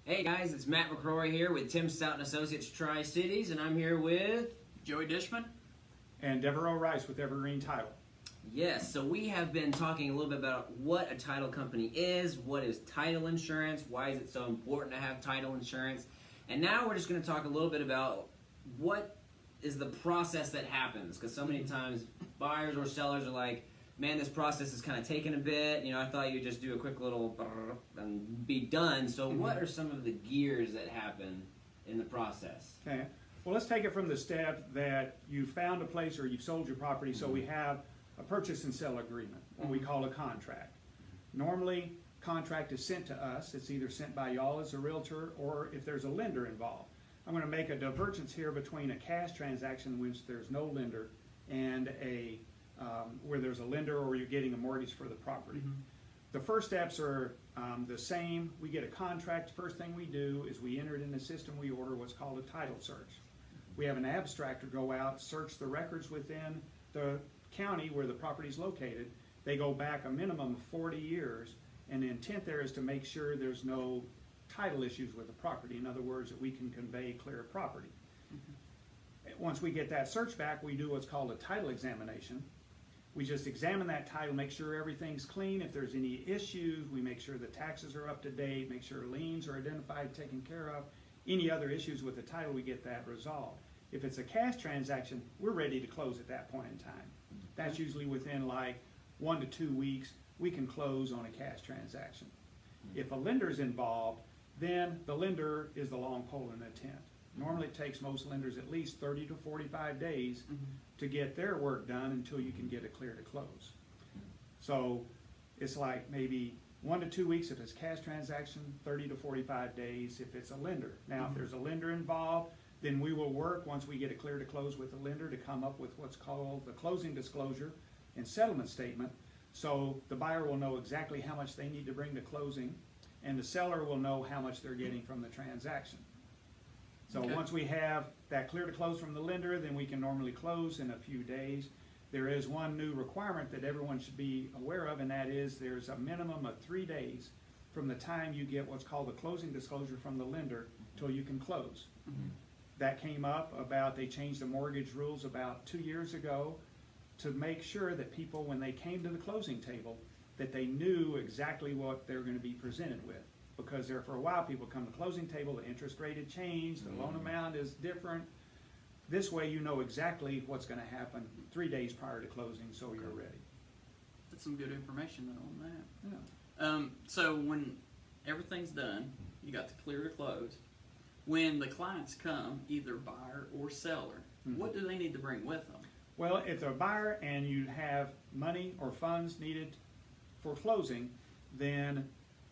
Hey guys, it's Matt McCrory here with Tim Stout and Associates Tri-Cities, and I'm here with Joey Dishman and Devereaux Rice with Evergreen Title. Yes, so we have been talking a little bit about what a title company is, what is title insurance, why is it so important to have title insurance, and now we're just going to talk a little bit about what is the process that happens, because so many times buyers or sellers are like, man, this process is kind of taking a bit. You know, I thought you'd just do a quick little and be done. So what are some of the gears that happen in the process? Okay. Well, let's take it from the step that you found a place or you've sold your property, so we have a purchase and sell agreement, what we call a contract. Normally, contract is sent to us. It's either sent by y'all as a realtor or if there's a lender involved. I'm going to make a divergence here between a cash transaction in which there's no lender and a where there's a lender or you're getting a mortgage for the property. The first steps are the same. We get a contract. First thing we do is we enter it in the system. We order what's called a title search. We have an abstractor go out, search the records within the county where the property is located. They go back a minimum of 40 years, and the intent there is to make sure there's no title issues with the property. In other words, that we can convey clear property. Once we get that search back, we do what's called a title examination. We just examine that title, make sure everything's clean. If there's any issues, we make sure the taxes are up to date, make sure liens are identified, taken care of. Any other issues with the title, we get that resolved. If it's a cash transaction, we're ready to close at that point in time. That's usually within like 1 to 2 weeks, we can close on a cash transaction. If a lender's involved, then the lender is the long pole in the tent. Normally it takes most lenders at least 30 to 45 days to get their work done until you can get it clear to close. So it's like maybe 1 to 2 weeks if it's cash transaction, 30 to 45 days if it's a lender. Now if there's a lender involved, then we will work once we get it clear to close with the lender to come up with what's called the closing disclosure and settlement statement. So the buyer will know exactly how much they need to bring to closing, and the seller will know how much they're getting from the transaction. So once we have that clear to close from the lender, then we can normally close in a few days. There is one new requirement that everyone should be aware of, and that is there's a minimum of 3 days from the time you get what's called the closing disclosure from the lender till you can close. That came up about, they changed the mortgage rules about 2 years ago to make sure that people, when they came to the closing table, that they knew exactly what they're going to be presented with. Because there for a while people come to the closing table, the interest rate had changed, the loan amount is different. This way you know exactly what's going to happen 3 days prior to closing, so you're ready. That's some good information on that. Yeah. So when everything's done, you got the clear to close. When the clients come, either buyer or seller, what do they need to bring with them? Well, if they're a buyer and you have money or funds needed for closing, then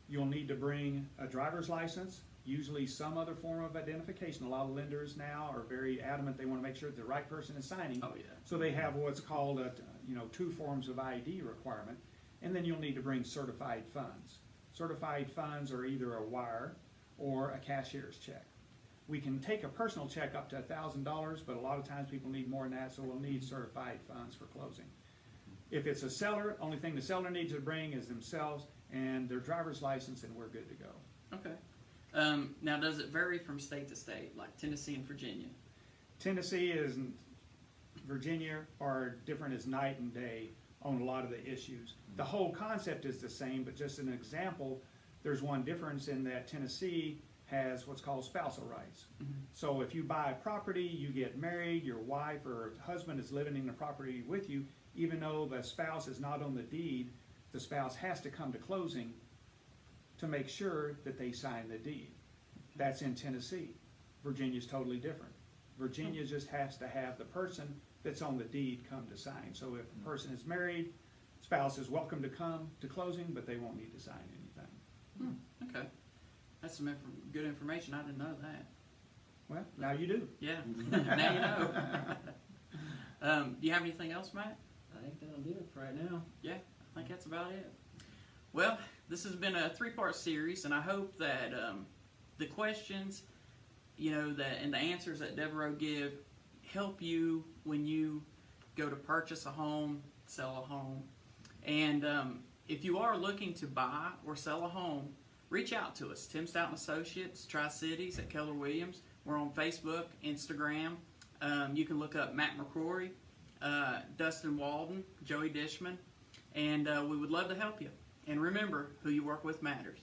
you'll need to bring a driver's license, usually some other form of identification. A lot of lenders now are very adamant they want to make sure that the right person is signing. Oh, yeah. So they have what's called 2 forms of ID requirement. And then you'll need to bring certified funds. Certified funds are either a wire or a cashier's check. We can take a personal check up to $1,000, but a lot of times people need more than that, so we'll need certified funds for closing. If it's a seller, only thing the seller needs to bring is themselves and their driver's license, and we're good to go. Okay. Now, does it vary from state to state, like Tennessee and Virginia? Tennessee and Virginia are different as night and day on a lot of the issues. The whole concept is the same, but just an example, there's one difference in that Tennessee has what's called spousal rights. So if you buy a property, you get married, your wife or husband is living in the property with you, even though the spouse is not on the deed, the spouse has to come to closing to make sure that they sign the deed. That's in Tennessee. Virginia's totally different. Virginia just has to have the person that's on the deed come to sign. So if a person is married, spouse is welcome to come to closing, but they won't need to sign anything. Okay. That's some good information. I didn't know that. Well, now you do. Yeah. Now you know. Do you have anything else, Matt? I think that'll do it for right now. Yeah, I think that's about it. Well, this has been a 3-part series, and I hope that the questions, that and the answers that Devereaux give help you when you go to purchase a home, sell a home. And if you are looking to buy or sell a home, reach out to us. Tim Stout and Associates, Tri-Cities at Keller Williams. We're on Facebook, Instagram. You can look up Matt McCrory, Dustin Walden, Joey Dishman, and we would love to help you. And remember, who you work with matters.